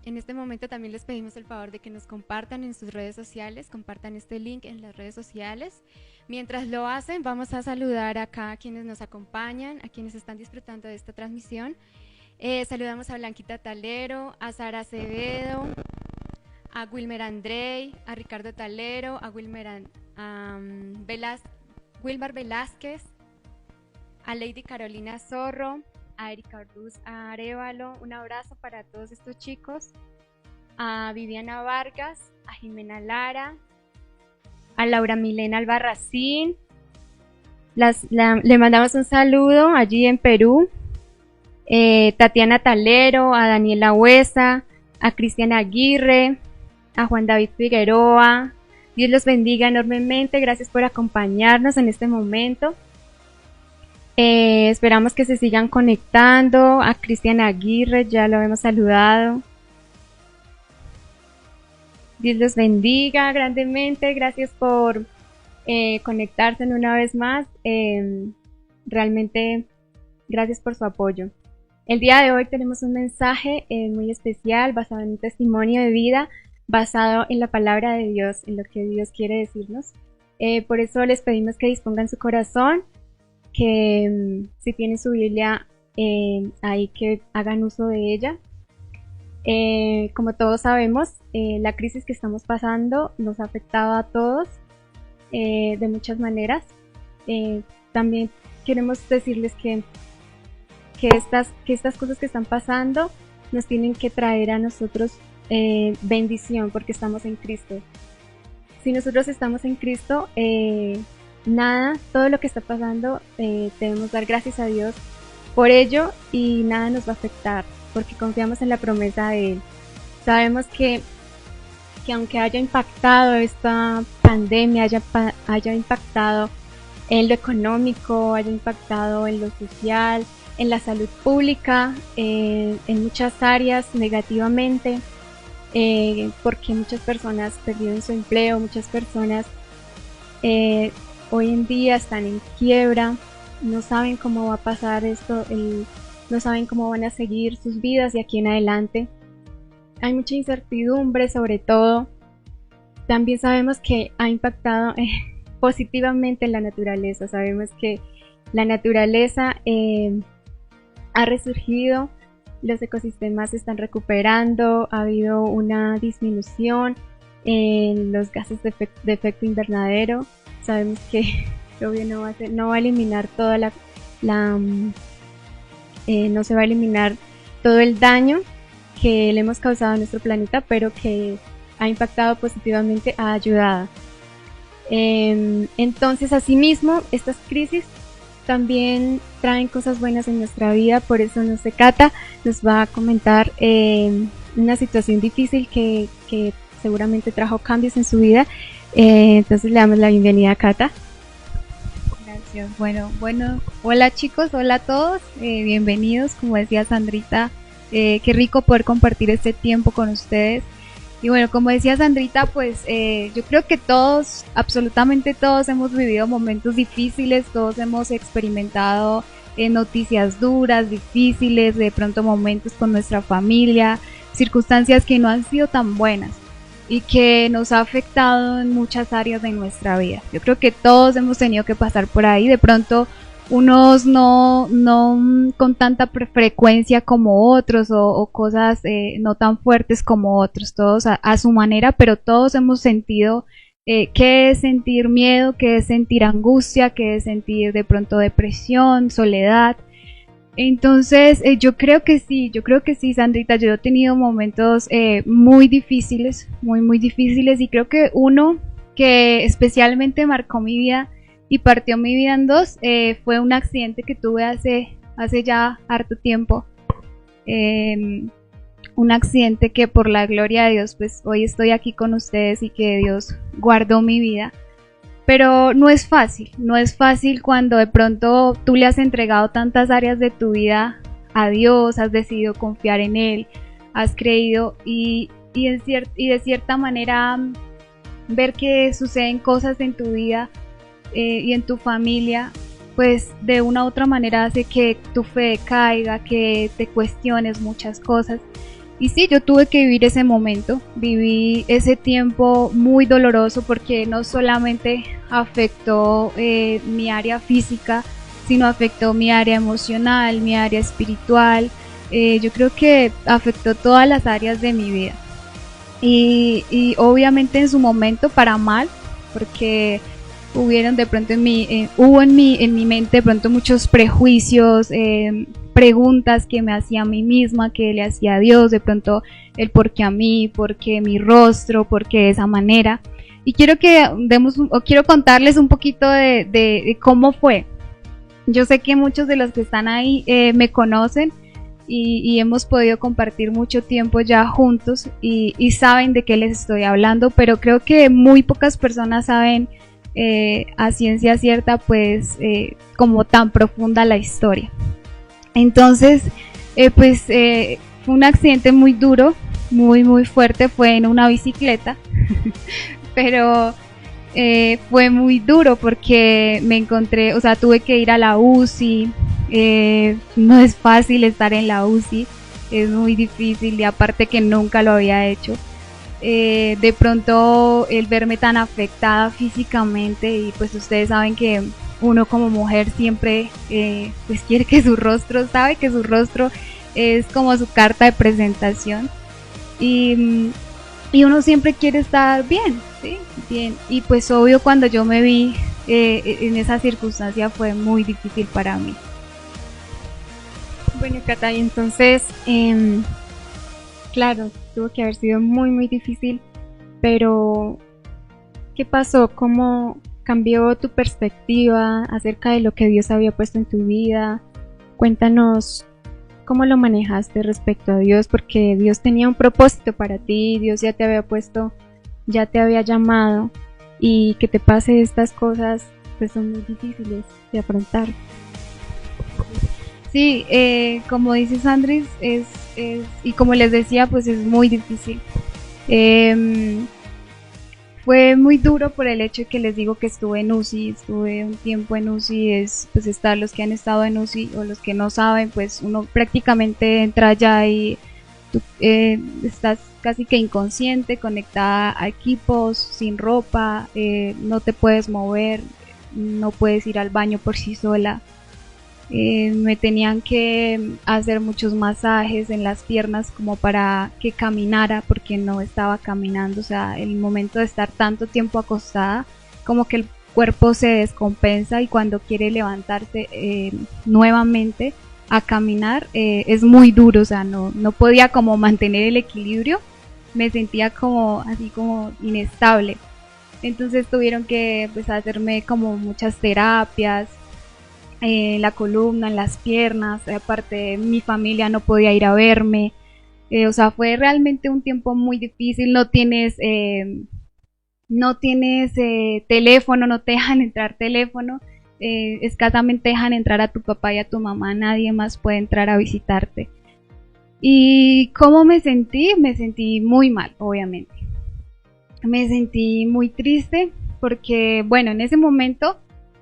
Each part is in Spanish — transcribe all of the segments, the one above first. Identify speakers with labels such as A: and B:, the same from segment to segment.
A: En este momento también les pedimos el favor de que nos compartan en sus redes sociales, compartan este link en las redes sociales. Mientras lo hacen, vamos a saludar acá a quienes nos acompañan, a quienes están disfrutando de esta transmisión. Saludamos a Blanquita Talero, a Sara Acevedo, a Wilmer Andrei, a Ricardo Talero, a Wilmar Velázquez, a Lady Carolina Zorro, a Erika Orduz Arevalo. Un abrazo para todos estos chicos, a Viviana Vargas, a Jimena Lara, a Laura Milena Albarracín. Le mandamos un saludo allí en Perú. Tatiana Talero, a Daniela Huesa, a Cristiana Aguirre, a Juan David Figueroa. Dios los bendiga enormemente, gracias por acompañarnos en este momento. Esperamos que se sigan conectando. A Cristiana Aguirre ya lo hemos saludado. Dios los bendiga grandemente, gracias por conectarse una vez más. Realmente gracias por su apoyo. El día de hoy tenemos un mensaje muy especial, basado en un testimonio de vida, basado en la palabra de Dios, en lo que Dios quiere decirnos. Por eso les pedimos que dispongan su corazón, que si tienen su Biblia ahí, que hagan uso de ella. Como todos sabemos, la crisis que estamos pasando nos ha afectado a todos de muchas maneras. También queremos decirles que estas cosas que están pasando nos tienen que traer a nosotros bendición, porque estamos en Cristo. Si nosotros estamos en Cristo, todo lo que está pasando, debemos dar gracias a Dios por ello, y nada nos va a afectar, porque confiamos en la promesa de Él. Sabemos que aunque haya impactado esta pandemia, haya impactado en lo económico, haya impactado en lo social, en la salud pública, en muchas áreas negativamente, porque muchas personas perdieron su empleo, muchas personas hoy en día están en quiebra, no saben cómo va a pasar esto, no saben cómo van a seguir sus vidas de aquí en adelante. Hay mucha incertidumbre, sobre todo. También sabemos que ha impactado positivamente en la naturaleza. Sabemos que la naturaleza ha resurgido, los ecosistemas se están recuperando, ha habido una disminución en los gases de efecto invernadero. Sabemos que obvio no va a eliminar toda no se va a eliminar todo el daño que le hemos causado a nuestro planeta, pero que ha impactado positivamente, ha ayudado. Entonces, asimismo, estas crisis también traen cosas buenas en nuestra vida. Por eso Cata nos va a comentar una situación difícil que seguramente trajo cambios en su vida. Entonces le damos la bienvenida a Cata.
B: Gracias. Bueno, hola chicos, hola a todos, bienvenidos. Como decía Sandrita, qué rico poder compartir este tiempo con ustedes. Y bueno, como decía Sandrita, pues yo creo que todos, absolutamente todos, hemos vivido momentos difíciles, todos hemos experimentado noticias duras, difíciles, de pronto momentos con nuestra familia, circunstancias que no han sido tan buenas y que nos ha afectado en muchas áreas de nuestra vida. Yo creo que todos hemos tenido que pasar por ahí, de pronto unos no con tanta frecuencia como otros, o cosas no tan fuertes como otros, todos a su manera, pero todos hemos sentido qué es sentir miedo, qué es sentir angustia, qué es sentir de pronto depresión, soledad. Entonces yo creo que sí, Sandrita, yo he tenido momentos muy difíciles, muy difíciles, y creo que uno que especialmente marcó mi vida y partió mi vida en dos fue un accidente que tuve hace ya harto tiempo. Un accidente que, por la gloria de Dios, pues hoy estoy aquí con ustedes, y que Dios guardó mi vida. Pero no es fácil cuando de pronto tú le has entregado tantas áreas de tu vida a Dios, has decidido confiar en Él, has creído, y de cierta manera ver que suceden cosas en tu vida y en tu familia, pues de una u otra manera hace que tu fe caiga, que te cuestiones muchas cosas. Y sí, yo tuve que vivir ese momento, viví ese tiempo muy doloroso porque no solamente afectó mi área física, sino afectó mi área emocional, mi área espiritual. Yo creo que afectó todas las áreas de mi vida. Y obviamente en su momento para mal, porque hubieron de pronto hubo en mi mente de pronto muchos prejuicios, preguntas que me hacía a mí misma, que le hacía a Dios, de pronto el por qué a mí, por qué mi rostro, por qué de esa manera. Y quiero quiero contarles un poquito de cómo fue. Yo sé que muchos de los que están ahí me conocen y hemos podido compartir mucho tiempo ya juntos y saben de qué les estoy hablando, pero creo que muy pocas personas saben a ciencia cierta pues como tan profunda la historia. Entonces fue un accidente muy duro, muy fuerte, fue en una bicicleta pero fue muy duro porque me encontré, o sea, tuve que ir a la UCI, no es fácil estar en la UCI, es muy difícil y aparte que nunca lo había hecho. De pronto el verme tan afectada físicamente y pues ustedes saben que uno como mujer siempre pues quiere que su rostro, sabe que su rostro es como su carta de presentación y uno siempre quiere estar bien, ¿sí? Bien. Y pues obvio cuando yo me vi en esa circunstancia fue muy difícil para mí.
A: Bueno, Cata, y entonces, claro, tuvo que haber sido muy difícil, pero ¿qué pasó? ¿Cómo cambió tu perspectiva acerca de lo que Dios había puesto en tu vida? Cuéntanos cómo lo manejaste respecto a Dios, porque Dios tenía un propósito para ti, Dios ya te había puesto, ya te había llamado, y que te pase estas cosas pues son muy difíciles de afrontar.
B: Sí, como dices Andrés, y como les decía, pues es muy difícil. Fue muy duro por el hecho de que les digo que estuve en UCI, estuve un tiempo en UCI, pues los que han estado en UCI o los que no saben, pues uno prácticamente entra allá y tú, estás casi que inconsciente, conectada a equipos, sin ropa, no te puedes mover, no puedes ir al baño por sí sola. Me tenían que hacer muchos masajes en las piernas como para que caminara porque no estaba caminando, o sea, el momento de estar tanto tiempo acostada como que el cuerpo se descompensa y cuando quiere levantarse nuevamente a caminar es muy duro, o sea, no podía como mantener el equilibrio, me sentía como así como inestable, entonces tuvieron que pues hacerme como muchas terapias en la columna, en las piernas, aparte mi familia no podía ir a verme, o sea, fue realmente un tiempo muy difícil, no tienes teléfono, no te dejan entrar teléfono, escasamente dejan entrar a tu papá y a tu mamá, nadie más puede entrar a visitarte. ¿Y cómo me sentí? Me sentí muy mal, obviamente. Me sentí muy triste porque, bueno, en ese momento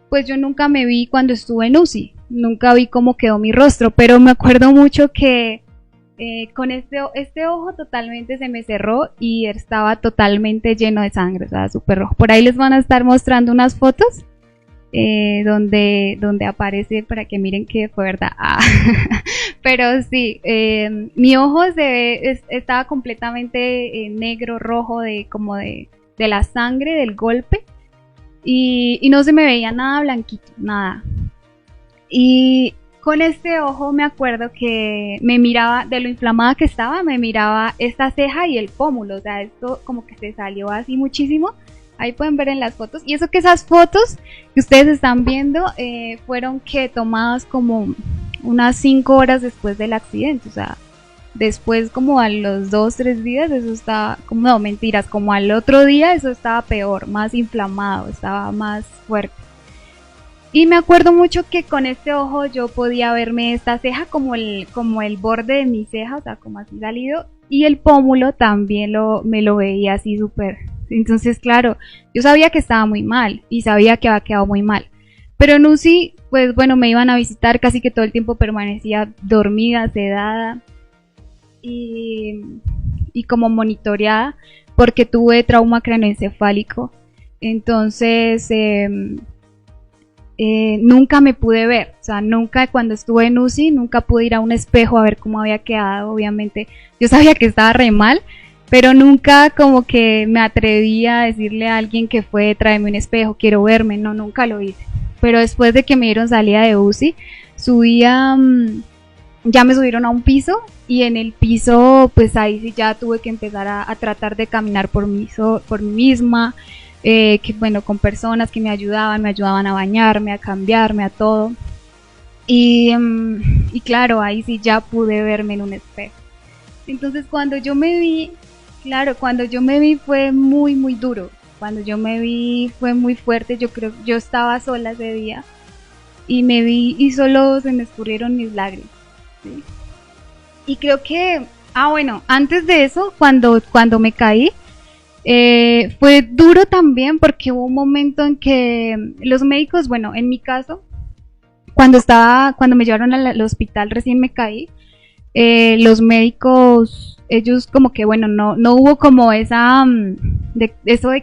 B: pues yo nunca me vi cuando estuve en UCI, nunca vi cómo quedó mi rostro, pero me acuerdo mucho que con este ojo totalmente se me cerró y estaba totalmente lleno de sangre, o sea, súper rojo. Por ahí les van a estar mostrando unas fotos donde aparece para que miren que fue verdad. Pero sí, mi ojo estaba completamente negro, rojo, como de la sangre, del golpe. Y no se me veía nada blanquito, nada. Y con este ojo me acuerdo que me miraba, de lo inflamada que estaba, me miraba esta ceja y el pómulo, o sea, esto como que se salió así muchísimo. Ahí pueden ver en las fotos. Y eso que esas fotos que ustedes están viendo fueron que tomadas como unas 5 horas después del accidente, o sea, después como a los 2-3 días eso estaba, como no mentiras, como al otro día eso estaba peor, más inflamado, estaba más fuerte. Y me acuerdo mucho que con este ojo yo podía verme esta ceja como el borde de mi ceja, o sea, como así salido, y el pómulo también me lo veía así súper. Entonces, claro, yo sabía que estaba muy mal y sabía que había quedado muy mal. Pero en UCI, pues bueno, me iban a visitar, casi que todo el tiempo permanecía dormida, sedada. y, y como monitoreada porque tuve trauma craneoencefálico. Entonces, nunca me pude ver, o sea, nunca cuando estuve en UCI, nunca pude ir a un espejo a ver cómo había quedado, obviamente. Yo sabía que estaba re mal, pero nunca como que me atreví a decirle a alguien que fue, tráeme un espejo, quiero verme, no, nunca lo hice. Pero después de que me dieron salida de UCI, ya me subieron a un piso y en el piso pues ahí sí ya tuve que empezar a tratar de caminar por mí misma, que bueno, con personas que me ayudaban a bañarme, a cambiarme, a todo. Y claro, ahí sí ya pude verme en un espejo. Entonces cuando yo me vi, fue muy, muy duro. Cuando yo me vi fue muy fuerte, yo estaba sola ese día y me vi y solo se me escurrieron mis lágrimas. ¿Sí? Y creo que, bueno, antes de eso, cuando me caí, fue duro también porque hubo un momento en que los médicos, bueno, en mi caso, cuando me llevaron al hospital recién me caí, los médicos, ellos como que, bueno, no hubo como eso de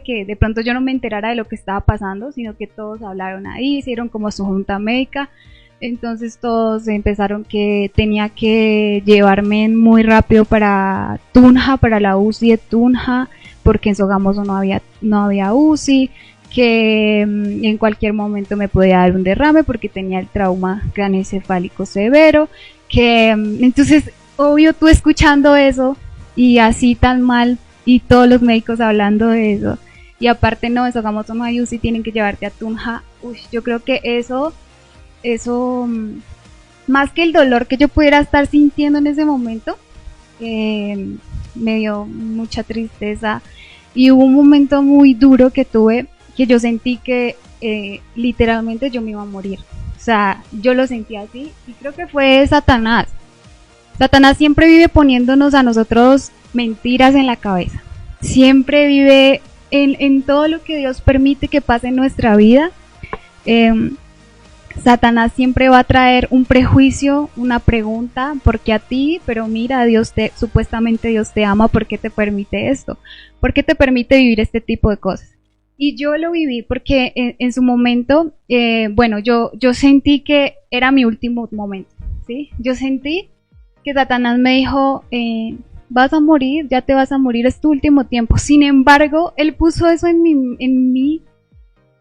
B: que de pronto yo no me enterara de lo que estaba pasando, sino que todos hablaron ahí, hicieron como su junta médica. Entonces todos empezaron que tenía que llevarme muy rápido para Tunja, para la UCI de Tunja, porque en Sogamoso no había UCI, que en cualquier momento me podía dar un derrame porque tenía el trauma craneoencefálico severo, que entonces obvio tú escuchando eso y así tan mal y todos los médicos hablando de eso y aparte no, en Sogamoso no hay UCI, tienen que llevarte a Tunja. Yo creo que eso más que el dolor que yo pudiera estar sintiendo en ese momento, me dio mucha tristeza y hubo un momento muy duro que tuve que yo sentí que literalmente yo me iba a morir. O sea, yo lo sentí así y creo que fue Satanás. Satanás siempre vive poniéndonos a nosotros mentiras en la cabeza. Siempre vive en todo lo que Dios permite que pase en nuestra vida. Satanás siempre va a traer un prejuicio, una pregunta, ¿por qué a ti? Pero mira, supuestamente Dios te ama, ¿por qué te permite esto? ¿Por qué te permite vivir este tipo de cosas? Y yo lo viví porque en su momento, bueno, yo sentí que era mi último momento, ¿sí? Yo sentí que Satanás me dijo, vas a morir, ya te vas a morir, es tu último tiempo. Sin embargo, él puso eso en mí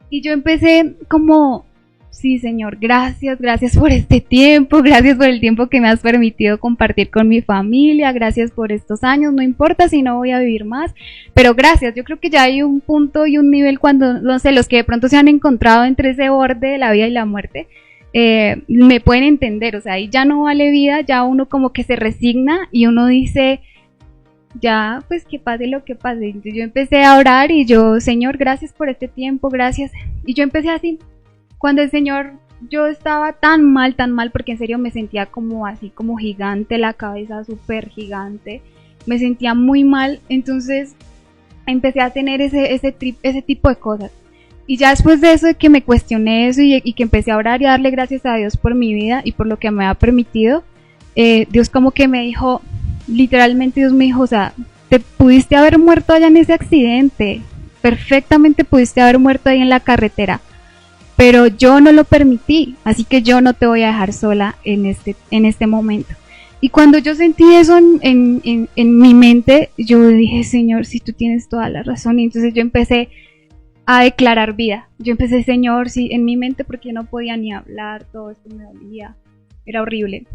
B: y yo empecé como... Sí, Señor, gracias por este tiempo, gracias por el tiempo que me has permitido compartir con mi familia, gracias por estos años, no importa si no voy a vivir más, pero gracias. Yo creo que ya hay un punto y un nivel cuando, no sé, los que de pronto se han encontrado entre ese borde de la vida y la muerte, me pueden entender, o sea, ahí ya no vale vida, ya uno como que se resigna y uno dice, ya, pues que pase lo que pase. Entonces yo empecé a orar y yo, Señor, gracias por este tiempo, gracias, y yo empecé así. Cuando el Señor, yo estaba tan mal, porque en serio me sentía como así, como gigante, la cabeza súper gigante, me sentía muy mal, entonces empecé a tener ese tipo de cosas. Y ya después de eso, de que me cuestioné eso y que empecé a orar y a darle gracias a Dios por mi vida y por lo que me ha permitido, Dios como que me dijo, literalmente Dios me dijo, o sea, te pudiste haber muerto allá en ese accidente, perfectamente pudiste haber muerto ahí en la carretera, pero yo no lo permití, así que yo no te voy a dejar sola en este momento. Y cuando yo sentí eso en mi mente, yo dije, Señor, si tú tienes toda la razón. Y entonces yo empecé a declarar vida. Yo empecé, Señor, sí, en mi mente, porque yo no podía ni hablar, todo esto me dolía, era horrible.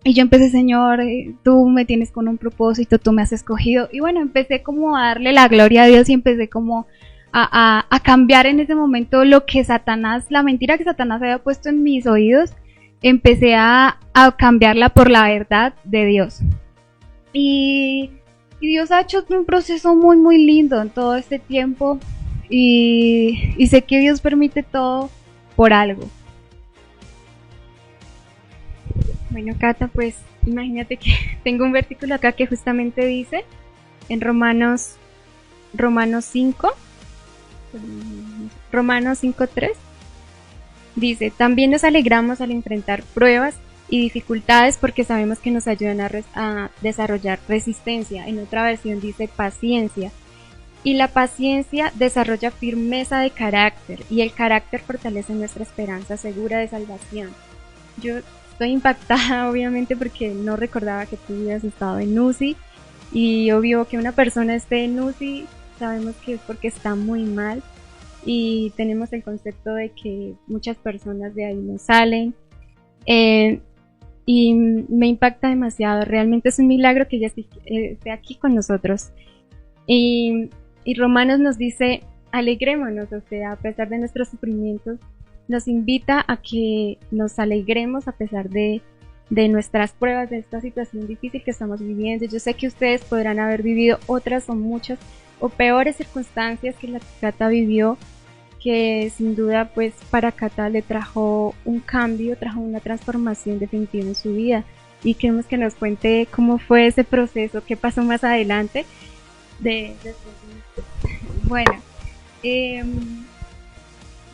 B: Y yo empecé, Señor, tú me tienes con un propósito, tú me has escogido. Y bueno, empecé como a darle la gloria a Dios y empecé como a cambiar en ese momento lo que Satanás, la mentira que Satanás había puesto en mis oídos, empecé a cambiarla por la verdad de Dios. Y Dios ha hecho un proceso muy, muy lindo en todo este tiempo y sé que Dios permite todo por algo.
A: Bueno, Cata, pues imagínate que tengo un versículo acá que justamente dice en Romanos 5:3, dice, también nos alegramos al enfrentar pruebas y dificultades porque sabemos que nos ayudan a desarrollar resistencia. En otra versión dice paciencia. Y la paciencia desarrolla firmeza de carácter y el carácter fortalece nuestra esperanza segura de salvación. Yo estoy impactada obviamente porque no recordaba que tú hubieras estado en UCI y obvio que una persona esté en UCI sabemos que es porque está muy mal y tenemos el concepto de que muchas personas de ahí no salen y me impacta demasiado, realmente es un milagro que ella esté aquí con nosotros y Romanos nos dice alegrémonos, o sea, a pesar de nuestros sufrimientos nos invita a que nos alegremos a pesar de nuestras pruebas, de esta situación difícil que estamos viviendo. Yo sé que ustedes podrán haber vivido otras o muchas o peores circunstancias que la que Cata vivió, que sin duda pues para Cata le trajo un cambio, trajo una transformación definitiva en su vida y queremos que nos cuente cómo fue ese proceso, qué pasó más adelante
B: bueno,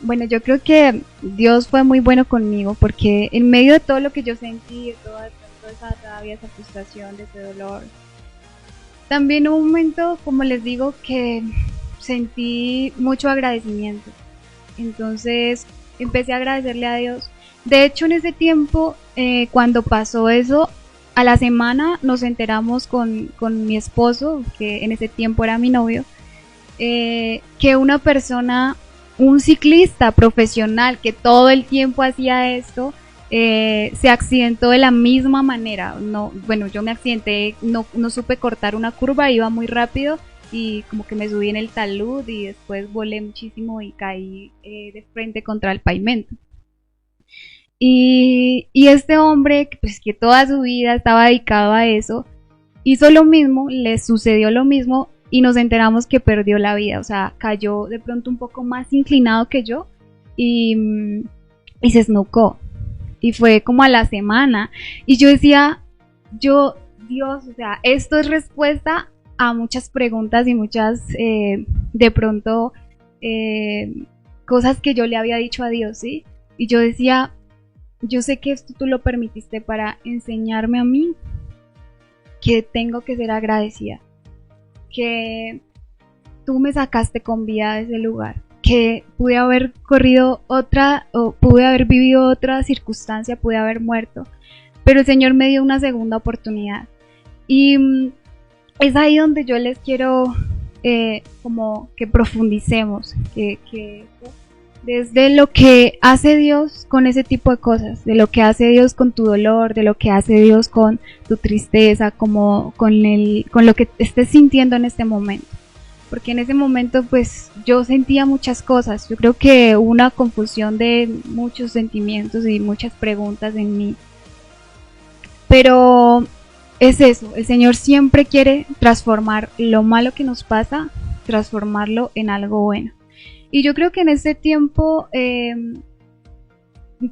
B: bueno, yo creo que Dios fue muy bueno conmigo porque en medio de todo lo que yo sentí, de toda esa rabia, esa frustración, de ese dolor, también hubo un momento, como les digo, que sentí mucho agradecimiento. Entonces empecé a agradecerle a Dios. De hecho, en ese tiempo, cuando pasó eso, a la semana nos enteramos con mi esposo, que en ese tiempo era mi novio, que una persona, un ciclista profesional que todo el tiempo hacía esto, se accidentó de la misma manera. No, bueno, yo me accidenté, no supe cortar una curva, iba muy rápido y como que me subí en el talud y después volé muchísimo y caí de frente contra el pavimento. Y este hombre, pues que toda su vida estaba dedicado a eso, hizo lo mismo, le sucedió lo mismo y nos enteramos que perdió la vida, o sea, cayó de pronto un poco más inclinado que yo y se esnucó. Y fue como a la semana. Y yo decía, Dios, o sea, esto es respuesta a muchas preguntas y muchas, de pronto, cosas que yo le había dicho a Dios, ¿sí? Y yo decía, yo sé que esto tú lo permitiste para enseñarme a mí que tengo que ser agradecida, que tú me sacaste con vida de ese lugar, que pude haber corrido otra, o pude haber vivido otra circunstancia, pude haber muerto, pero el Señor me dio una segunda oportunidad. Y es ahí donde yo les quiero como que profundicemos, que desde lo que hace Dios con ese tipo de cosas, de lo que hace Dios con tu dolor, de lo que hace Dios con tu tristeza, como con lo que estés sintiendo en este momento. Porque en ese momento pues yo sentía muchas cosas, yo creo que hubo una confusión de muchos sentimientos y muchas preguntas en mí. Pero es eso, el Señor siempre quiere transformar lo malo que nos pasa, transformarlo en algo bueno. Y yo creo que en este tiempo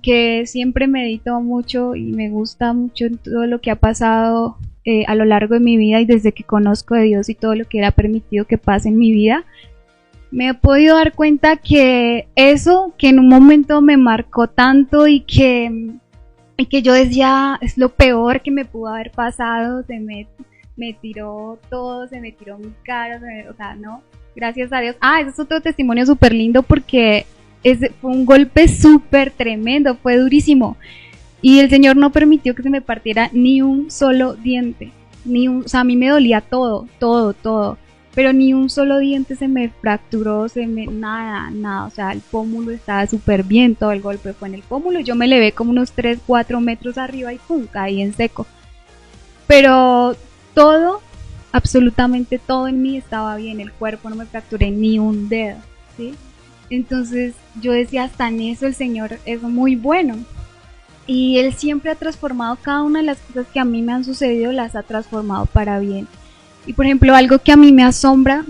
B: que siempre medito mucho y me gusta mucho todo lo que ha pasado a lo largo de mi vida y desde que conozco de Dios y todo lo que Él ha permitido que pase en mi vida, me he podido dar cuenta que eso que en un momento me marcó tanto y que yo decía es lo peor que me pudo haber pasado, me tiró todo, se me tiró mi cara, o sea, no. Gracias a Dios. Ese es otro testimonio súper lindo porque fue un golpe súper tremendo, fue durísimo. Y el Señor no permitió que se me partiera ni un solo diente. O sea, a mí me dolía todo. Pero ni un solo diente se me fracturó, nada. O sea, el pómulo estaba súper bien, todo el golpe fue en el pómulo. Yo me levé como unos 3-4 metros arriba y pum, caí en seco. Pero todo, absolutamente todo en mí estaba bien, el cuerpo, no me fracturé ni un dedo, ¿sí? Entonces yo decía, hasta en eso el Señor es muy bueno y Él siempre ha transformado cada una de las cosas que a mí me han sucedido, las ha transformado para bien. Y por ejemplo, algo que a mí me asombra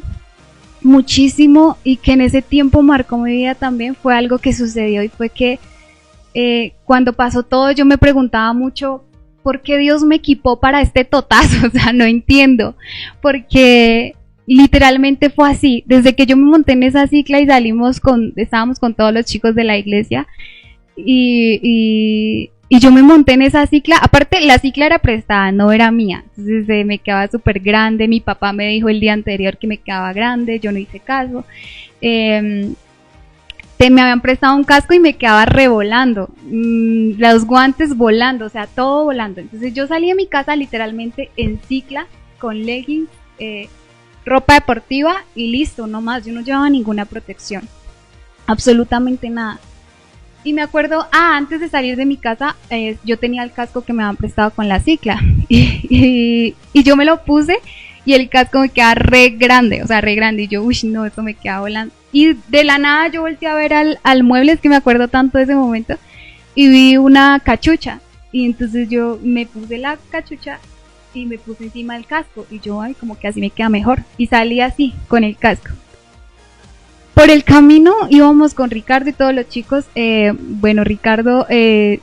B: muchísimo y que en ese tiempo marcó mi vida también fue algo que sucedió y fue que cuando pasó todo yo me preguntaba mucho ¿por qué Dios me equipó para este totazo? O sea, no entiendo, porque literalmente fue así. Desde que yo me monté en esa cicla y estábamos con todos los chicos de la iglesia y Y yo me monté en esa cicla, aparte la cicla era prestada, no era mía, entonces me quedaba súper grande, mi papá me dijo el día anterior que me quedaba grande, yo no hice caso, me habían prestado un casco y me quedaba revolando, los guantes volando, o sea, todo volando. Entonces yo salí de mi casa literalmente en cicla, con leggings, ropa deportiva y listo, no más, yo no llevaba ninguna protección, absolutamente nada. Y me acuerdo, antes de salir de mi casa, yo tenía el casco que me habían prestado con la cicla y yo me lo puse y el casco me queda re grande, o sea, re grande, y yo, uy, no, esto me queda volando. Y de la nada yo volteé a ver al mueble, es que me acuerdo tanto de ese momento, y vi una cachucha, y entonces yo me puse la cachucha y me puse encima del casco, y yo, ay, como que así me queda mejor, y salí así, con el casco. Por el camino íbamos con Ricardo y todos los chicos, bueno, Ricardo, él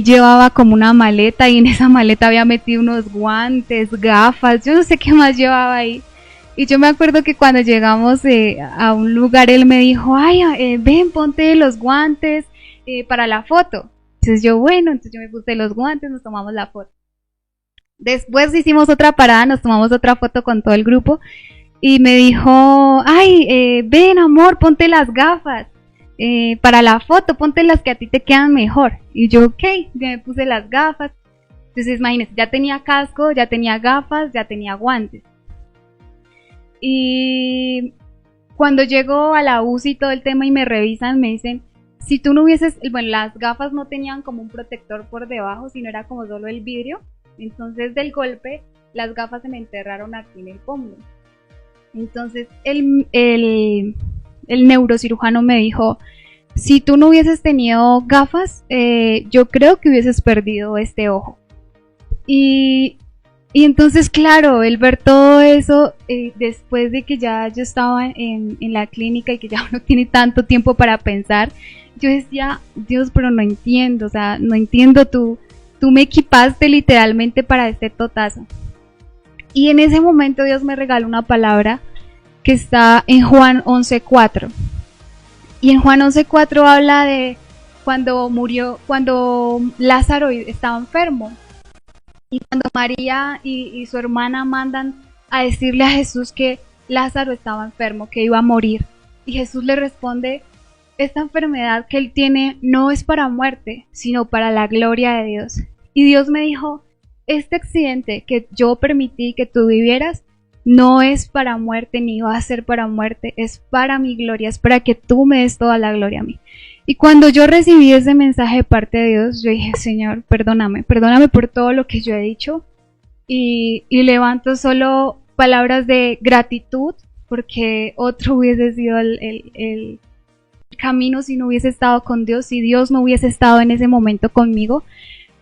B: llevaba como una maleta y en esa maleta había metido unos guantes, gafas, yo no sé qué más llevaba ahí. Y yo me acuerdo que cuando llegamos a un lugar, él me dijo, ay, ven, ponte los guantes para la foto. Entonces yo, bueno, entonces yo me puse los guantes, nos tomamos la foto. Después hicimos otra parada, nos tomamos otra foto con todo el grupo y me dijo, ay, ven amor, ponte las gafas para la foto, ponte las que a ti te quedan mejor. Y yo, ok, ya me puse las gafas. Entonces imagínense, ya tenía casco, ya tenía gafas, ya tenía guantes. Y cuando llego a la UCI y todo el tema y me revisan, me dicen, si tú no hubieses, bueno, las gafas no tenían como un protector por debajo, sino era como solo el vidrio. Entonces del golpe, las gafas se me enterraron aquí en el pómulo. Entonces el neurocirujano me dijo, si tú no hubieses tenido gafas, yo creo que hubieses perdido este ojo. Y entonces, claro, el ver todo eso, después de que ya yo estaba en la clínica y que ya uno tiene tanto tiempo para pensar, yo decía, Dios, pero no entiendo, o sea, no entiendo, tú me equipaste literalmente para este totazo. Y en ese momento Dios me regaló una palabra que está en Juan 11:4. Y en Juan 11:4 habla de cuando Lázaro estaba enfermo. Y cuando María y su hermana mandan a decirle a Jesús que Lázaro estaba enfermo, que iba a morir. Y Jesús le responde, esta enfermedad que él tiene no es para muerte, sino para la gloria de Dios. Y Dios me dijo, este accidente que yo permití que tú vivieras, no es para muerte ni va a ser para muerte, es para mi gloria, es para que tú me des toda la gloria a mí. Y cuando yo recibí ese mensaje de parte de Dios, yo dije, Señor, perdóname por todo lo que yo he dicho y levanto solo palabras de gratitud porque otro hubiese sido el camino si no hubiese estado con Dios, si Dios no hubiese estado en ese momento conmigo.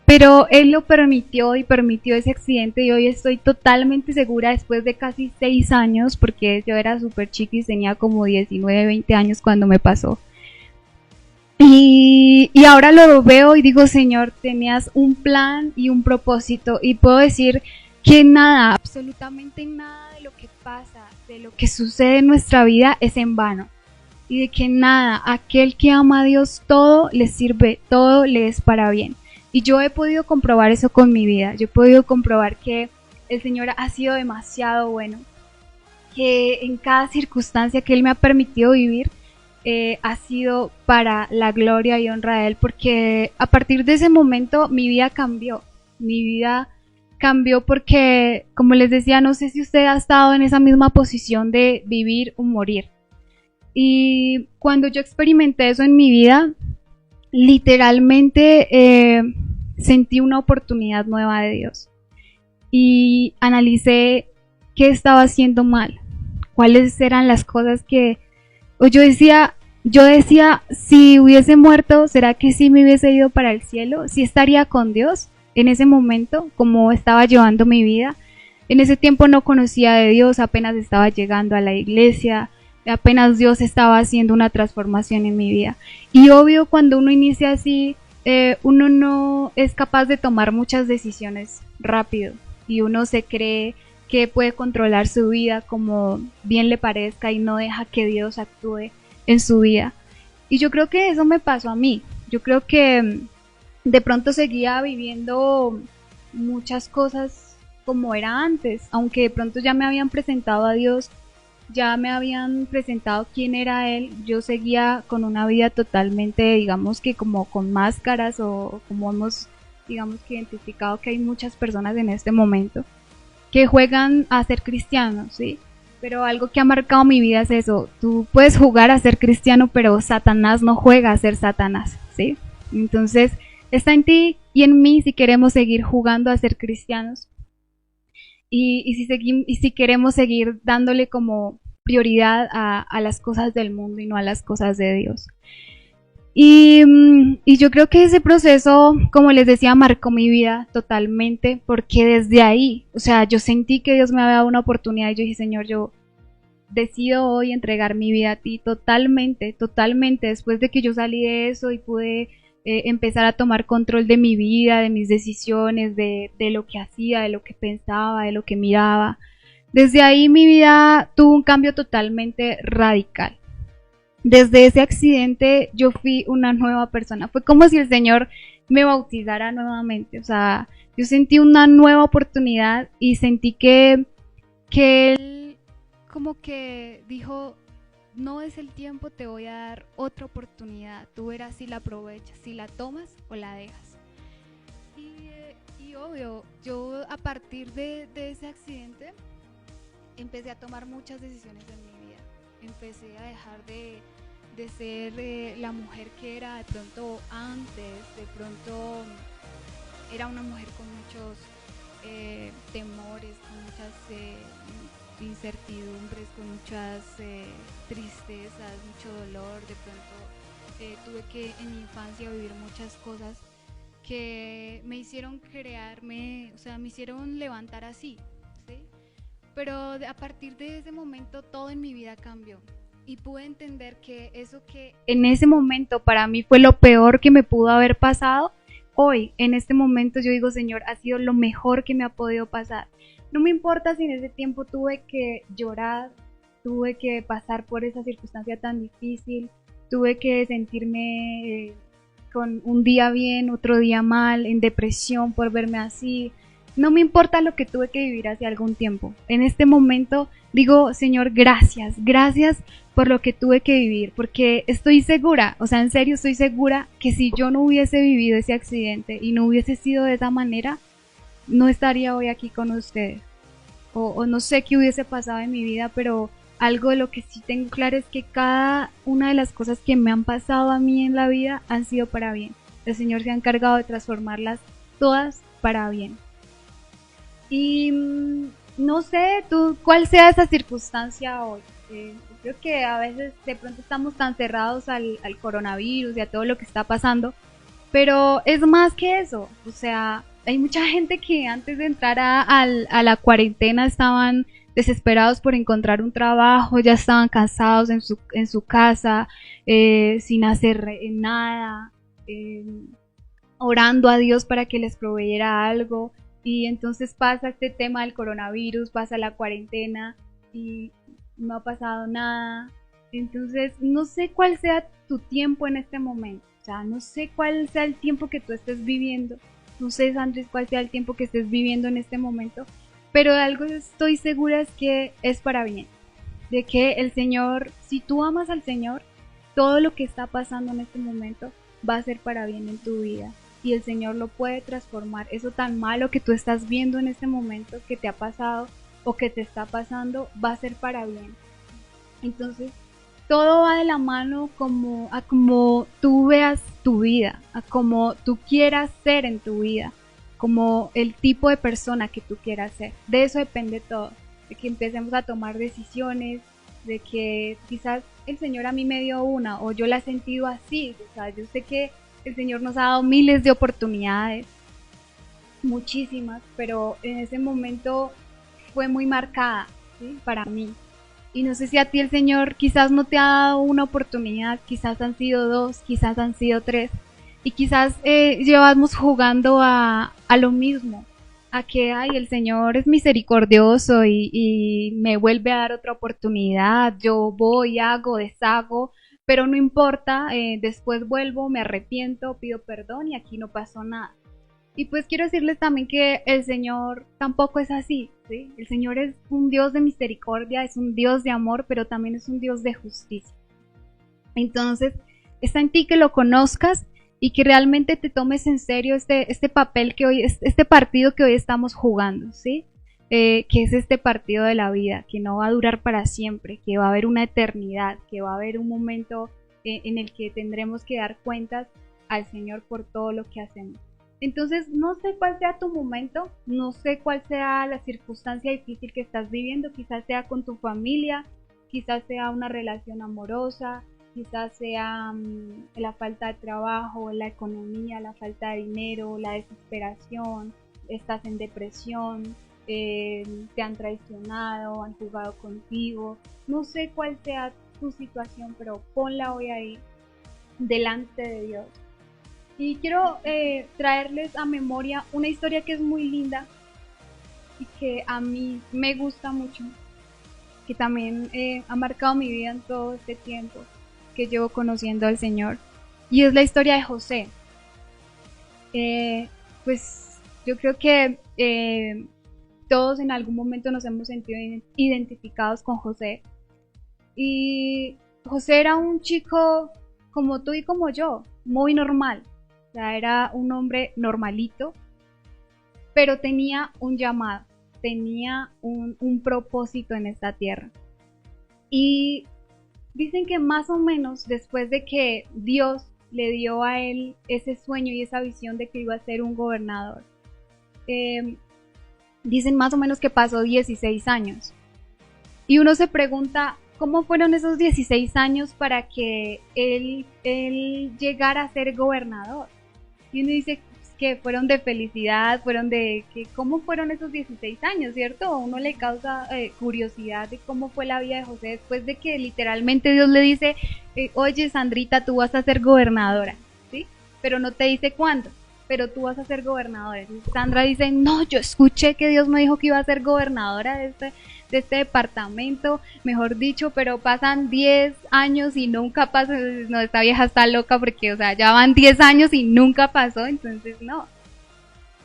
B: Pero Él lo permitió y permitió ese accidente y hoy estoy totalmente segura después de casi 6 años, porque yo era súper chiquis, tenía como 19, 20 años cuando me pasó. Y ahora lo veo y digo, Señor, tenías un plan y un propósito y puedo decir que nada, absolutamente nada de lo que pasa, de lo que sucede en nuestra vida es en vano. Y de que nada, aquel que ama a Dios, todo le sirve, todo le es para bien. Y yo he podido comprobar eso con mi vida, yo he podido comprobar que el Señor ha sido demasiado bueno, que en cada circunstancia que Él me ha permitido vivir, ha sido para la gloria y honra de Él, porque a partir de ese momento mi vida cambió porque, como les decía, no sé si usted ha estado en esa misma posición de vivir o morir. Y cuando yo experimenté eso en mi vida, literalmente sentí una oportunidad nueva de Dios y analicé qué estaba haciendo mal, cuáles eran las cosas que yo decía, si hubiese muerto, ¿será que sí me hubiese ido para el cielo? ¿Sí estaría con Dios en ese momento, como estaba llevando mi vida? En ese tiempo no conocía de Dios, apenas estaba llegando a la iglesia, apenas Dios estaba haciendo una transformación en mi vida. Y obvio, cuando uno inicia así, uno no es capaz de tomar muchas decisiones rápido y uno se cree que puede controlar su vida como bien le parezca y no deja que Dios actúe en su vida. Y yo creo que eso me pasó a mí. Yo creo que de pronto seguía viviendo muchas cosas como era antes, aunque de pronto ya me habían presentado a Dios, ya me habían presentado quién era Él, yo seguía con una vida totalmente, digamos que como con máscaras o como hemos, digamos que identificado que hay muchas personas en este momento que juegan a ser cristianos, ¿sí? Pero algo que ha marcado mi vida es eso, tú puedes jugar a ser cristiano, pero Satanás no juega a ser Satanás, ¿sí? Entonces, está en ti y en mí si queremos seguir jugando a ser cristianos y si queremos seguir dándole como prioridad a las cosas del mundo y no a las cosas de Dios. Y yo creo que ese proceso, como les decía, marcó mi vida totalmente, porque desde ahí, o sea, yo sentí que Dios me había dado una oportunidad y yo dije, Señor, yo decido hoy entregar mi vida a ti totalmente, totalmente, después de que yo salí de eso y pude empezar a tomar control de mi vida, de mis decisiones, de lo que hacía, de lo que pensaba, de lo que miraba. Desde ahí mi vida tuvo un cambio totalmente radical. Desde ese accidente yo fui una nueva persona. Fue como si el Señor me bautizara nuevamente. O sea, yo sentí una nueva oportunidad y sentí que Él como que dijo, no es el tiempo, te voy a dar otra oportunidad. Tú verás si la aprovechas, si la tomas o la dejas. Y obvio, yo a partir de ese accidente empecé a tomar muchas decisiones en mi vida. Empecé a dejar de ser la mujer que era de pronto antes, de pronto era una mujer con muchos temores, con muchas incertidumbres, con muchas tristezas, mucho dolor. De pronto tuve que en mi infancia vivir muchas cosas que me hicieron crearme, o sea, me hicieron levantar así, ¿sí? Pero a partir de ese momento todo en mi vida cambió y pude entender que eso que en ese momento para mí fue lo peor que me pudo haber pasado, hoy, en este momento yo digo, Señor, ha sido lo mejor que me ha podido pasar. No me importa si en ese tiempo tuve que llorar, tuve que pasar por esa circunstancia tan difícil, tuve que sentirme con un día bien, otro día mal, en depresión por verme así. No me importa lo que tuve que vivir hace algún tiempo. En este momento digo, Señor, gracias, gracias por lo que tuve que vivir, porque estoy segura, o sea, en serio estoy segura que si yo no hubiese vivido ese accidente y no hubiese sido de esa manera, no estaría hoy aquí con ustedes. O no sé qué hubiese pasado en mi vida, pero algo de lo que sí tengo claro es que cada una de las cosas que me han pasado a mí en la vida han sido para bien. El Señor se ha encargado de transformarlas todas para bien. Y no sé tú cuál sea esa circunstancia hoy. Creo que a veces de pronto estamos tan cerrados al coronavirus y a todo lo que está pasando, pero es más que eso. O sea, hay mucha gente que antes de entrar a la cuarentena estaban desesperados por encontrar un trabajo, ya estaban cansados en su casa, sin hacer nada, orando a Dios para que les proveyera algo. Y entonces pasa este tema del coronavirus, pasa la cuarentena y no ha pasado nada. Entonces no sé cuál sea tu tiempo en este momento. O sea, no sé cuál sea el tiempo que tú estés viviendo. No sé, Andrés, cuál sea el tiempo que estés viviendo en este momento. Pero de algo estoy segura es que es para bien. De que el Señor, si tú amas al Señor, todo lo que está pasando en este momento va a ser para bien en tu vida. Y el Señor lo puede transformar. Eso tan malo que tú estás viendo en este momento, que te ha pasado o que te está pasando, va a ser para bien. Entonces, todo va de la mano a como tú veas tu vida, a como tú quieras ser en tu vida, como el tipo de persona que tú quieras ser. De eso depende todo, de que empecemos a tomar decisiones, de que quizás el Señor a mí me dio una o yo la he sentido así. O sea, yo sé que el Señor nos ha dado miles de oportunidades, muchísimas, pero en ese momento fue muy marcada, ¿sí? Para mí. Y no sé si a ti el Señor quizás no te ha dado una oportunidad, quizás han sido dos, quizás han sido tres, y quizás llevamos jugando a lo mismo, a que ay, el Señor es misericordioso y me vuelve a dar otra oportunidad, yo voy, hago, deshago, pero no importa, después vuelvo, me arrepiento, pido perdón y aquí no pasó nada. Y pues quiero decirles también que el Señor tampoco es así, ¿sí? El Señor es un Dios de misericordia, es un Dios de amor, pero también es un Dios de justicia. Entonces, está en ti que lo conozcas y que realmente te tomes en serio este papel que hoy, este partido que hoy estamos jugando, ¿sí? Que es este partido de la vida, que no va a durar para siempre, que va a haber una eternidad, que va a haber un momento en el que tendremos que dar cuentas al Señor por todo lo que hacemos. Entonces, no sé cuál sea tu momento, no sé cuál sea la circunstancia difícil que estás viviendo, quizás sea con tu familia, quizás sea una relación amorosa, quizás sea la falta de trabajo, la economía, la falta de dinero, la desesperación, estás en depresión, te han traicionado, han jugado contigo, no sé cuál sea tu situación, pero ponla hoy ahí, delante de Dios. Y quiero traerles a memoria una historia que es muy linda y que a mí me gusta mucho, que también ha marcado mi vida en todo este tiempo que llevo conociendo al Señor, y es la historia de José. Pues yo creo que todos en algún momento nos hemos sentido identificados con José, y José era un chico como tú y como yo, muy normal, o sea, era un hombre normalito, pero tenía un llamado, tenía un propósito en esta tierra. Y dicen que más o menos después de que Dios le dio a él ese sueño y esa visión de que iba a ser un gobernador, dicen más o menos que pasó 16 años. Y uno se pregunta, ¿cómo fueron esos 16 años para que él llegara a ser gobernador? Y uno dice que fueron de felicidad, fueron de que cómo fueron esos 16 años, ¿cierto? A uno le causa curiosidad de cómo fue la vida de José después de que literalmente Dios le dice, oye Sandrita, tú vas a ser gobernadora, ¿sí? Pero no te dice cuándo, pero tú vas a ser gobernadora. Y Sandra dice, no, yo escuché que Dios me dijo que iba a ser gobernadora de este departamento, mejor dicho, pero pasan 10 años y nunca pasó, no, esta vieja está loca porque, o sea, ya van 10 años y nunca pasó, entonces no.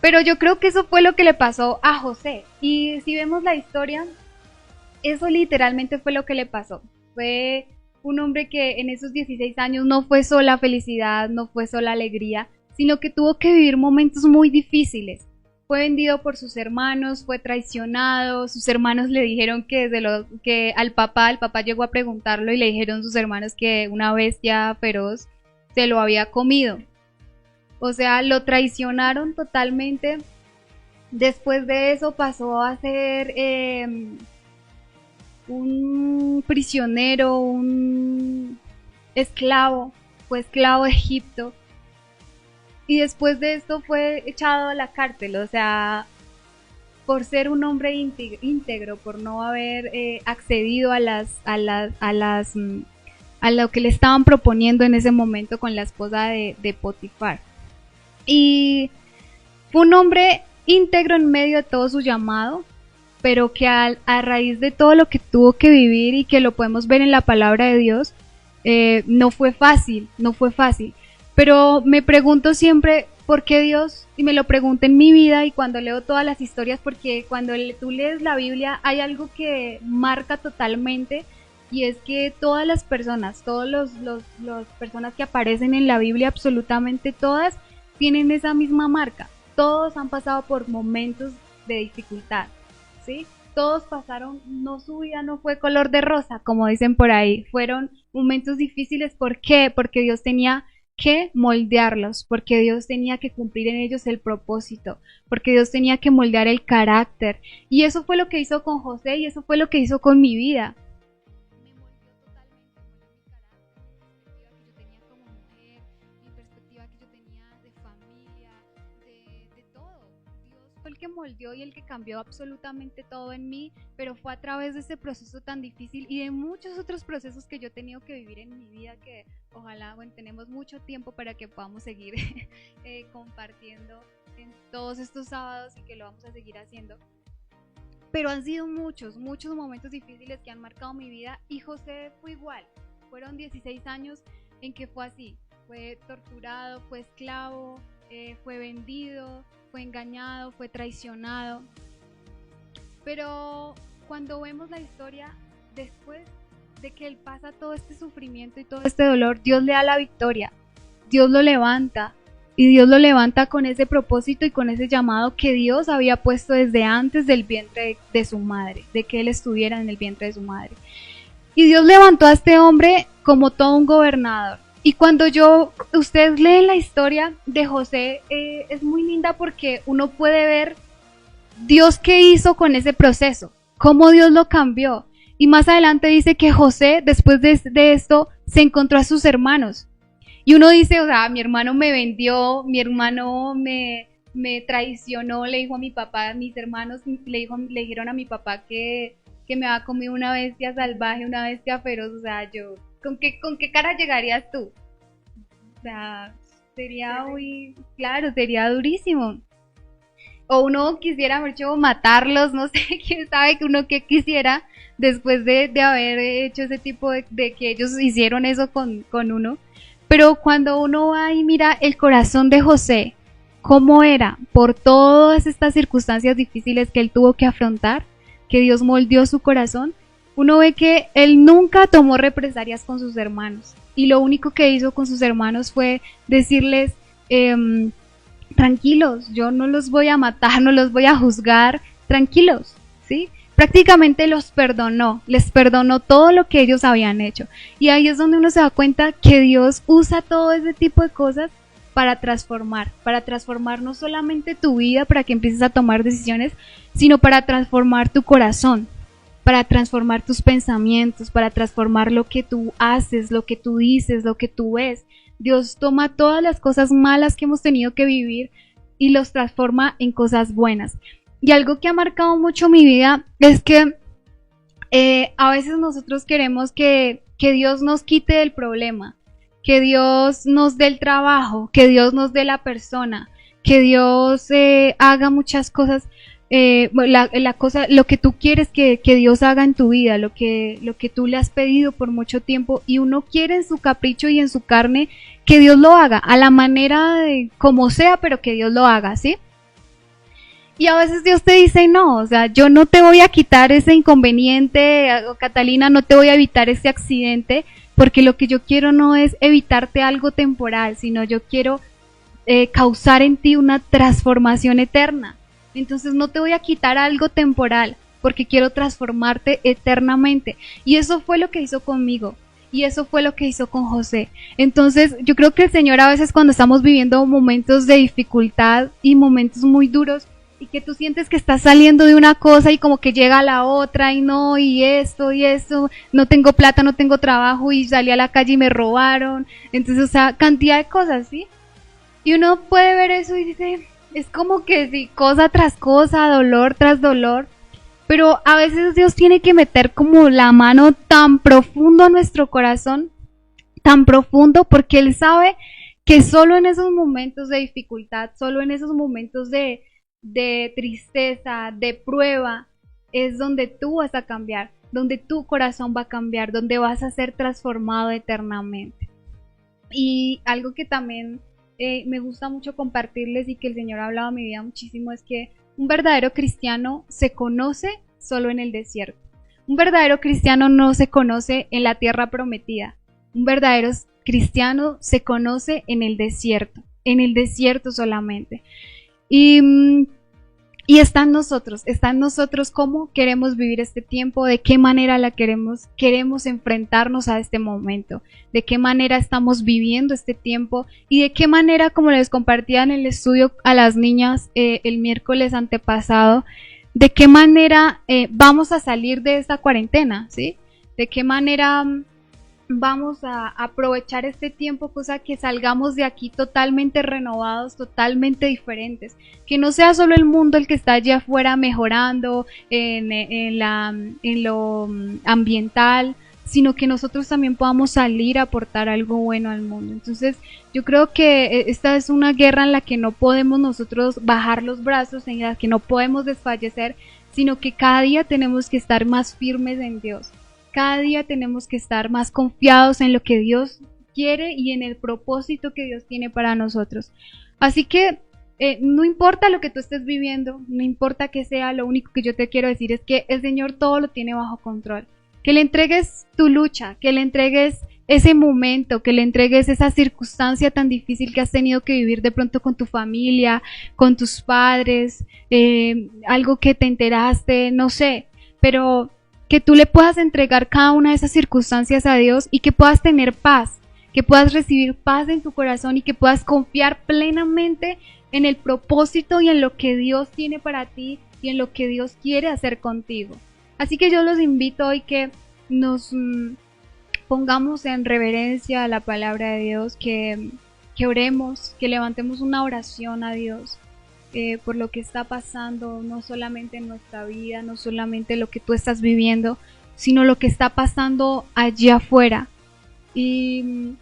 B: Pero yo creo que eso fue lo que le pasó a José, y si vemos la historia, eso literalmente fue lo que le pasó. Fue un hombre que en esos 16 años no fue sola felicidad, no fue sola alegría, sino que tuvo que vivir momentos muy difíciles. Fue vendido por sus hermanos, fue traicionado, sus hermanos le dijeron que al papá llegó a preguntarlo y le dijeron sus hermanos que una bestia feroz se lo había comido. O sea, lo traicionaron totalmente. Después de eso pasó a ser un prisionero, un esclavo, fue esclavo de Egipto. Y después de esto fue echado a la cárcel, o sea, por ser un hombre íntegro, por no haber accedido a lo que le estaban proponiendo en ese momento con la esposa de Potifar. Y fue un hombre íntegro en medio de todo su llamado, pero que a raíz de todo lo que tuvo que vivir y que lo podemos ver en la palabra de Dios, no fue fácil, no fue fácil. Pero me pregunto siempre, ¿por qué Dios? Y me lo pregunto en mi vida y cuando leo todas las historias, porque cuando tú lees la Biblia hay algo que marca totalmente, y es que todas las personas, todas las personas que aparecen en la Biblia, absolutamente todas, tienen esa misma marca. Todos han pasado por momentos de dificultad, ¿sí? Todos pasaron, no, su vida no fue color de rosa, como dicen por ahí, fueron momentos difíciles. ¿Por qué? Porque Dios tenía que moldearlos, porque Dios tenía que cumplir en ellos el propósito, porque Dios tenía que moldear el carácter. Y eso fue lo que hizo con José y eso fue lo que hizo con mi vida. Me moldeó totalmente, moldeó mi carácter, la perspectiva que yo tenía como mujer, mi perspectiva que yo tenía de familia, de todo. Dios fue el que moldeó y el que cambió absolutamente todo en mí, pero fue a través de ese proceso tan difícil y de muchos otros procesos que yo he tenido que vivir en mi vida, que ojalá, bueno, tenemos mucho tiempo para que podamos seguir compartiendo en todos estos sábados y que lo vamos a seguir haciendo. Pero han sido muchos momentos difíciles que han marcado mi vida, y José fue igual. fueron 16 años en que fue así, fue torturado, fue esclavo, fue vendido, fue engañado, fue traicionado. Pero cuando vemos la historia, después de que él pasa todo este sufrimiento y todo este dolor, Dios le da la victoria, Dios lo levanta, y Dios lo levanta con ese propósito y con ese llamado que Dios había puesto desde antes del vientre de su madre, de que él estuviera en el vientre de su madre. Y Dios levantó a este hombre como todo un gobernador. Y cuando ustedes leen la historia de José, es muy linda porque uno puede ver Dios qué hizo con ese proceso, cómo Dios lo cambió. Y más adelante dice que José, después de esto, se encontró a sus hermanos. Y uno dice, o sea, mi hermano me vendió, mi hermano me traicionó, le dijo a mi papá, mis hermanos le dijeron a mi papá que me había comido una bestia salvaje, una bestia feroz. O sea, yo, ¿con qué cara llegarías tú? O sea, sería muy, claro, sería durísimo. O uno quisiera, mucho matarlos, no sé, quién sabe que uno qué quisiera después de haber hecho ese tipo de que ellos hicieron eso con uno. Pero cuando uno va y mira el corazón de José, cómo era por todas estas circunstancias difíciles que él tuvo que afrontar, que Dios moldeó su corazón, uno ve que él nunca tomó represalias con sus hermanos. Y lo único que hizo con sus hermanos fue decirles, tranquilos, yo no los voy a matar, no los voy a juzgar, tranquilos, ¿sí? Prácticamente los perdonó, les perdonó todo lo que ellos habían hecho. Y ahí es donde uno se da cuenta que Dios usa todo ese tipo de cosas para transformar no solamente tu vida, para que empieces a tomar decisiones, sino para transformar tu corazón, para transformar tus pensamientos, para transformar lo que tú haces, lo que tú dices, lo que tú ves. Dios toma todas las cosas malas que hemos tenido que vivir y los transforma en cosas buenas. Y algo que ha marcado mucho mi vida es que a veces nosotros queremos que Dios nos quite el problema, que Dios nos dé el trabajo, que Dios nos dé la persona, que Dios haga muchas cosas, lo que tú quieres que Dios haga en tu vida, lo que tú le has pedido por mucho tiempo, y uno quiere en su capricho y en su carne que Dios lo haga, a la manera de como sea, pero que Dios lo haga, ¿sí? Y a veces Dios te dice, no, o sea, yo no te voy a quitar ese inconveniente, o Catalina, no te voy a evitar ese accidente, porque lo que yo quiero no es evitarte algo temporal, sino yo quiero causar en ti una transformación eterna. Entonces no te voy a quitar algo temporal, porque quiero transformarte eternamente. Y eso fue lo que hizo conmigo. Y eso fue lo que hizo con José. Entonces yo creo que el Señor, a veces cuando estamos viviendo momentos de dificultad y momentos muy duros, y que tú sientes que estás saliendo de una cosa y como que llega a la otra, y no, y esto, no tengo plata, no tengo trabajo, y salí a la calle y me robaron. Entonces, o sea, cantidad de cosas, ¿sí? Y uno puede ver eso y dice, es como que sí, cosa tras cosa, dolor tras dolor. Pero a veces Dios tiene que meter como la mano tan profundo a nuestro corazón, tan profundo, porque Él sabe que solo en esos momentos de dificultad, solo en esos momentos de tristeza, de prueba, es donde tú vas a cambiar, donde tu corazón va a cambiar, donde vas a ser transformado eternamente. Y algo que también me gusta mucho compartirles y que el Señor ha hablado a mi vida muchísimo es que un verdadero cristiano se conoce solo en el desierto. Un verdadero cristiano no se conoce en la tierra prometida. Un verdadero cristiano se conoce en el desierto solamente. Y está en nosotros cómo queremos vivir este tiempo, de qué manera queremos enfrentarnos a este momento, de qué manera estamos viviendo este tiempo y de qué manera, como les compartía en el estudio a las niñas el miércoles antepasado, de qué manera vamos a salir de esta cuarentena, ¿sí? De qué manera vamos a aprovechar este tiempo, cosa que salgamos de aquí totalmente renovados, totalmente diferentes, que no sea solo el mundo el que está allá afuera mejorando en lo ambiental, sino que nosotros también podamos salir a aportar algo bueno al mundo. Entonces yo creo que esta es una guerra en la que no podemos nosotros bajar los brazos, en la que no podemos desfallecer, sino que cada día tenemos que estar más firmes en Dios. cada día tenemos que estar más confiados en lo que Dios quiere y en el propósito que Dios tiene para nosotros. Así que no importa lo que tú estés viviendo, no importa que sea, lo único que yo te quiero decir es que el Señor todo lo tiene bajo control. Que le entregues tu lucha, que le entregues ese momento, que le entregues esa circunstancia tan difícil que has tenido que vivir de pronto con tu familia, con tus padres, algo que te enteraste, no sé, pero que tú le puedas entregar cada una de esas circunstancias a Dios y que puedas tener paz, que puedas recibir paz en tu corazón y que puedas confiar plenamente en el propósito y en lo que Dios tiene para ti y en lo que Dios quiere hacer contigo. Así que yo los invito hoy que nos pongamos en reverencia a la palabra de Dios, que oremos, que levantemos una oración a Dios por lo que está pasando, no solamente en nuestra vida, no solamente lo que tú estás viviendo, sino lo que está pasando allá afuera. Y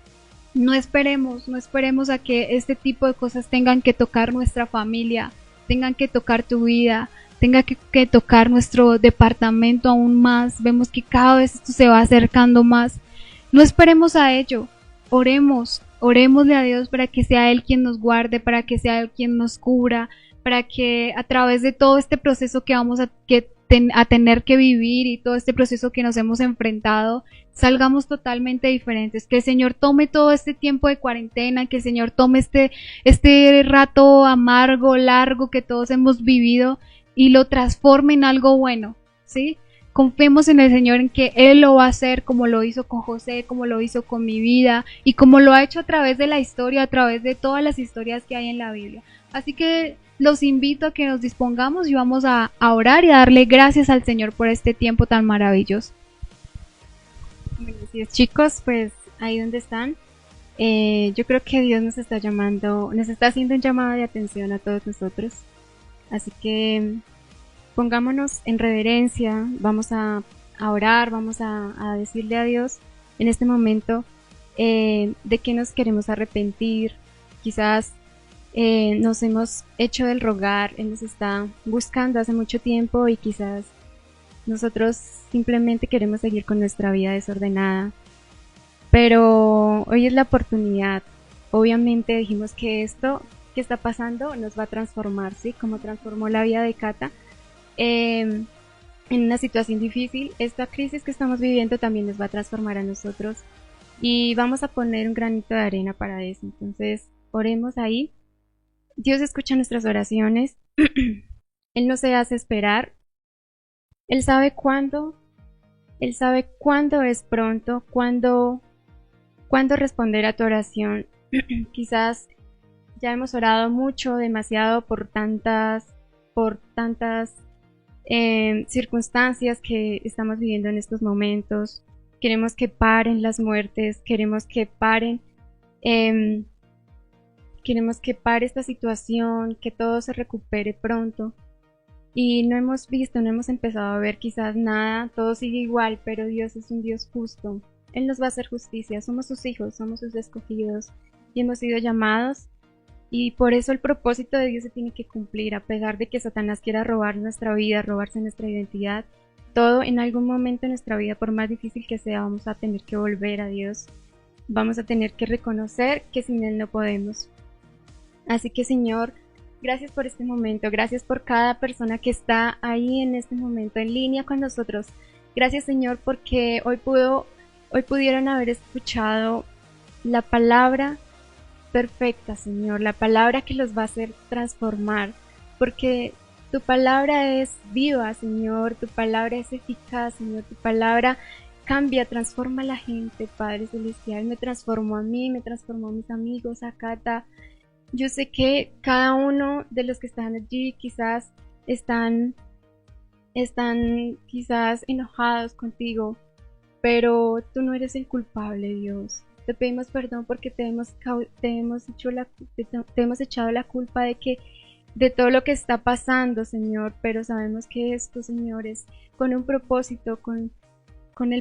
B: no esperemos a que este tipo de cosas tengan que tocar nuestra familia, tengan que tocar tu vida, tenga que tocar nuestro departamento aún más. Vemos que cada vez esto se va acercando más. No esperemos a ello, orémosle a Dios para que sea Él quien nos guarde, para que sea Él quien nos cubra, para que a través de todo este proceso que vamos a tener que vivir y todo este proceso que nos hemos enfrentado, salgamos totalmente diferentes. Que el Señor tome todo este tiempo de cuarentena, que el Señor tome este rato amargo, largo que todos hemos vivido y lo transforme en algo bueno, ¿sí? Confiemos en el Señor, en que Él lo va a hacer como lo hizo con José, como lo hizo con mi vida y como lo ha hecho a través de la historia, a través de todas las historias que hay en la Biblia. Así que los invito a que nos dispongamos y vamos a orar y a darle gracias al Señor por este tiempo tan maravilloso.
A: Bueno, así es, chicos, pues ahí donde están, yo creo que Dios nos está llamando, nos está haciendo un llamado de atención a todos nosotros. Así que pongámonos en reverencia, vamos a orar, vamos a decirle a Dios en este momento de qué nos queremos arrepentir. Quizás nos hemos hecho del rogar, Él nos está buscando hace mucho tiempo y quizás nosotros simplemente queremos seguir con nuestra vida desordenada. Pero hoy es la oportunidad. Obviamente dijimos que esto que está pasando nos va a transformar, ¿sí? Como transformó la vida de Cata en una situación difícil. Esta crisis que estamos viviendo también nos va a transformar a nosotros y vamos a poner un granito de arena para eso. Entonces, oremos ahí. Dios escucha nuestras oraciones. Él no se hace esperar. Él sabe cuándo es pronto, cuándo responder a tu oración. Quizás ya hemos orado mucho, demasiado por tantas circunstancias que estamos viviendo en estos momentos. Queremos que paren las muertes, queremos que pare esta situación, que todo se recupere pronto. Y no hemos empezado a ver quizás nada, todo sigue igual, pero Dios es un Dios justo. Él nos va a hacer justicia, somos sus hijos, somos sus escogidos y hemos sido llamados. Y por eso el propósito de Dios se tiene que cumplir, a pesar de que Satanás quiera robar nuestra vida, robarse nuestra identidad. Todo en algún momento de nuestra vida, por más difícil que sea, vamos a tener que volver a Dios. Vamos a tener que reconocer que sin Él no podemos. Así que, Señor, gracias por este momento, gracias por cada persona que está ahí en este momento en línea con nosotros. Gracias, Señor, porque hoy pudieron haber escuchado la palabra perfecta, Señor, la palabra que los va a hacer transformar, porque tu palabra es viva, Señor, tu palabra es eficaz, Señor, tu palabra cambia, transforma a la gente, Padre Celestial. Me transformó a mí, me transformó a mis amigos, a Cata. Yo sé que cada uno de los que están allí quizás están quizás enojados contigo, pero tú no eres el culpable, Dios. Te pedimos perdón porque te hemos echado la culpa de todo lo que está pasando, Señor, pero sabemos que esto, Señor, es con un propósito, con el